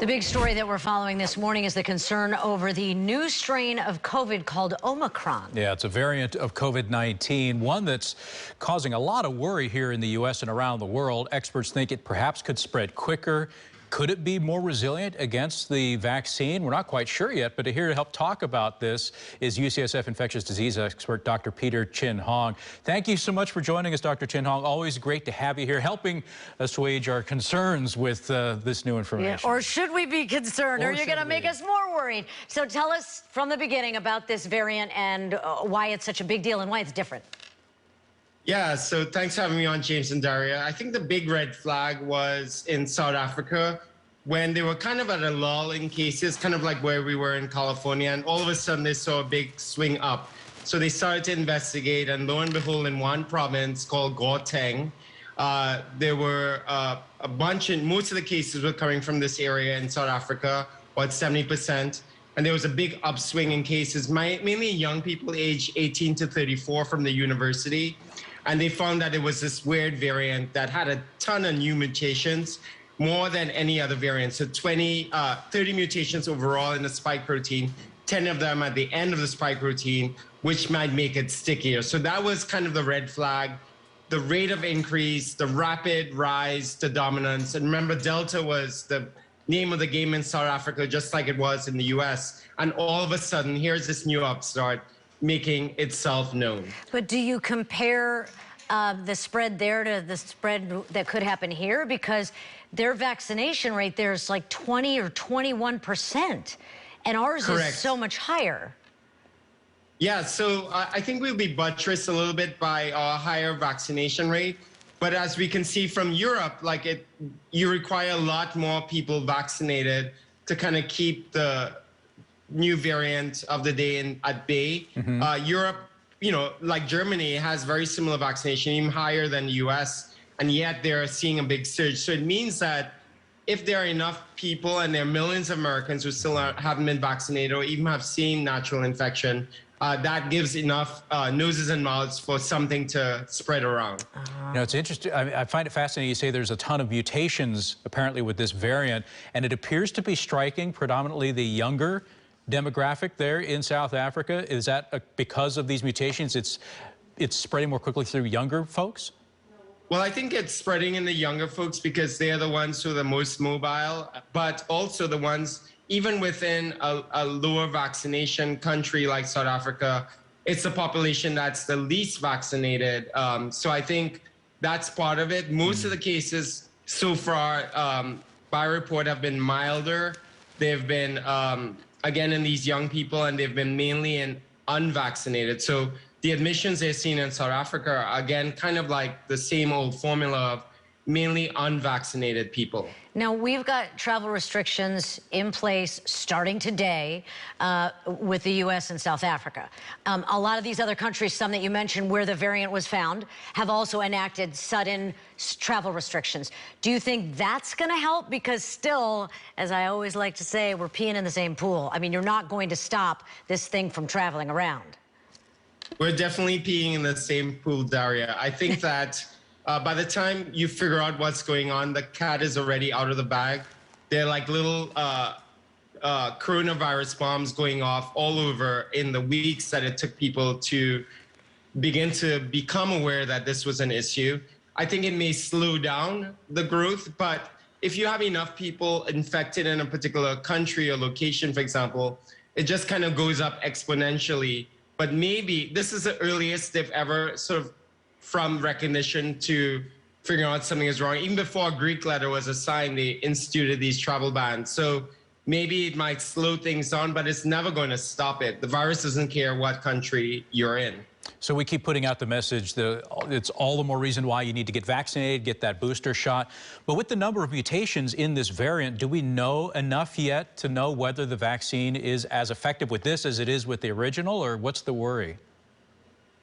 The big story that we're following this morning is the concern over the new strain of COVID called Omicron. Yeah, it's a variant of COVID-19, one that's causing a lot of worry here in the U.S. and around the world. Experts think it perhaps could spread quicker. Could it be more resilient against the vaccine? We're not quite sure yet, but here to help talk about this is UCSF infectious disease expert Dr. Peter Chin Hong. Thank you so much for joining us, Dr. Chin Hong. Always great to have you here, helping assuage our concerns with this new information. Yeah, or should we be concerned? Or are you going to make us more worried? So tell us from the beginning about this variant and why it's such a big deal and why it's different. Yeah, so thanks for having me on, James and Daria. I think the big red flag was in South Africa when they were kind of at a lull in cases, kind of like where we were in California, and all of a sudden they saw a big swing up. So they started to investigate, and lo and behold, in one province called Gauteng, there were a bunch, and most of the cases were coming from this area in South Africa, about 70%. And there was a big upswing in cases, mainly young people aged 18 to 34 from the university. And they found that it was this weird variant that had a ton of new mutations, more than any other variant. So 30 mutations overall in the spike protein, 10 of them at the end of the spike protein, which might make it stickier. So that was kind of the red flag, the rate of increase, the rapid rise to dominance. And remember, Delta was the name of the game in South Africa, just like it was in the US. And all of a sudden, here's this new upstart making itself known. But do you compare the spread there to the spread that could happen here? Because their vaccination rate there is like 20 or 21%, and ours Correct. Is so much higher. Yeah, so I think we'll be buttressed a little bit by a higher vaccination rate. But as we can see from Europe, you require a lot more people vaccinated to kind of keep the new variant of the day at bay. Europe, like Germany, has very similar vaccination, even higher than the US, and yet they're seeing a big surge. So it means that if there are enough people, and there are millions of Americans who still haven't been vaccinated or even have seen natural infection, that gives enough noses and mouths for something to spread around. It's interesting. I find it fascinating you say there's a ton of mutations apparently with this variant, and it appears to be striking predominantly the younger demographic there in South Africa. Is that because of these mutations, it's spreading more quickly through younger folks? Well, I think it's spreading in the younger folks because they're the ones who are the most mobile, but also the ones, even within a lower vaccination country like South Africa, it's the population that's the least vaccinated. So I think that's part of it. Most of the cases so far, by report, have been milder. They've been, again, in these young people, and they've been mainly in unvaccinated. So the admissions they're seeing in South Africa are, again, kind of like the same old formula of mainly unvaccinated people. Now, we've got travel restrictions in place starting today with the U.S. and South Africa. A lot of these other countries, some that you mentioned where the variant was found, have also enacted sudden travel restrictions. Do you think that's going to help? Because still, as I always like to say, we're peeing in the same pool. I mean, you're not going to stop this thing from traveling around. We're definitely peeing in the same pool, Daria. I think that by the time you figure out what's going on, the cat is already out of the bag. They're like little coronavirus bombs going off all over in the weeks that it took people to begin to become aware that this was an issue. I think it may slow down the growth, but if you have enough people infected in a particular country or location, for example, it just kind of goes up exponentially. But maybe this is the earliest they've ever sort of from recognition to figuring out something is wrong. Even before a Greek letter was assigned, they instituted these travel bans. So maybe it might slow things down, but it's never going to stop it. The virus doesn't care what country you're in. So we keep putting out the message that it's all the more reason why you need to get vaccinated, get that booster shot. But with the number of mutations in this variant, do we know enough yet to know whether the vaccine is as effective with this as it is with the original, or what's the worry?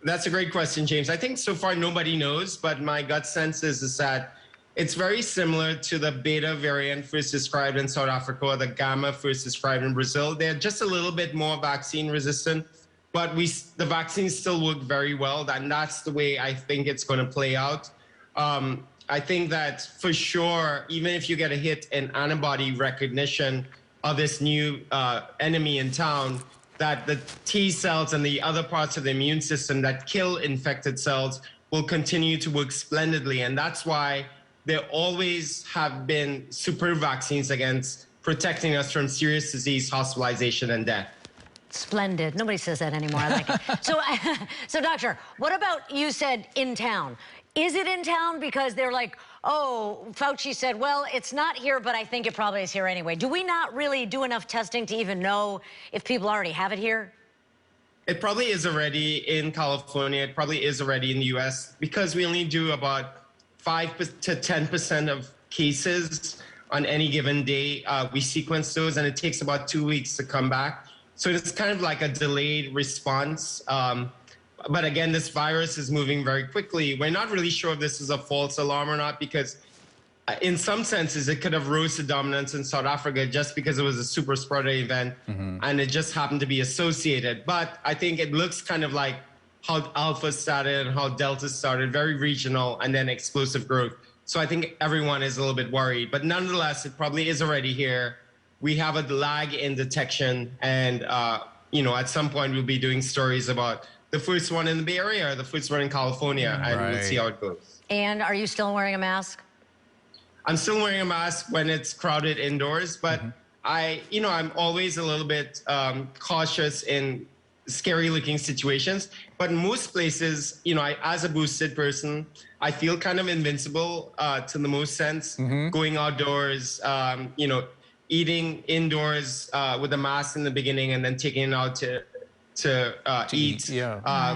That's a great question, James. I think so far nobody knows, but my gut sense is that it's very similar to the beta variant first described in South Africa or the gamma first described in Brazil. They're just a little bit more vaccine resistant, but the vaccines still work very well, and that's the way I think it's going to play out. I think that for sure, even if you get a hit in antibody recognition of this new enemy in town, that the T cells and the other parts of the immune system that kill infected cells will continue to work splendidly. And that's why there always have been superb vaccines against protecting us from serious disease, hospitalization, and death. Splendid. Nobody says that anymore. I like it. So, doctor, what about, you said in town? Is it in town? Because they're like, oh, Fauci said, well, it's not here, but I think it probably is here anyway. Do we not really do enough testing to even know if people already have it here? It probably is already in California. It probably is already in the U.S. because we only do about 5 to 10% of cases on any given day. We sequence those, and it takes about 2 weeks to come back. So it's kind of like a delayed response. But again, this virus is moving very quickly. We're not really sure if this is a false alarm or not, because in some senses, it could have rose to dominance in South Africa just because it was a super spreader event and it just happened to be associated. But I think it looks kind of like how Alpha started and how Delta started, very regional and then explosive growth. So I think everyone is a little bit worried, but nonetheless, it probably is already here. We have a lag in detection, and you know, at some point we'll be doing stories about the first one in the Bay Area, the first one in California, and we'll see how it goes. And are you still wearing a mask? I'm still wearing a mask when it's crowded indoors, but I'm always a little bit cautious in scary-looking situations. But in most places, you know, as a boosted person, I feel kind of invincible to the most sense. Going outdoors, you know, eating indoors with a mask in the beginning and then taking it out to eat,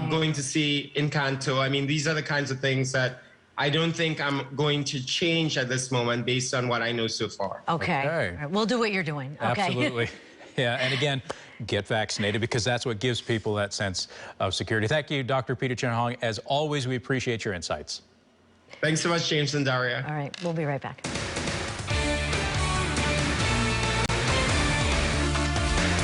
going to see Encanto. I mean, these are the kinds of things that I don't think I'm going to change at this moment based on what I know so far. Okay. All right. We'll do what you're doing. Okay. Absolutely. Yeah, and again, get vaccinated, because that's what gives people that sense of security. Thank you, Dr. Peter Chen-Hong. As always, we appreciate your insights. Thanks so much, James and Daria. All right, we'll be right back.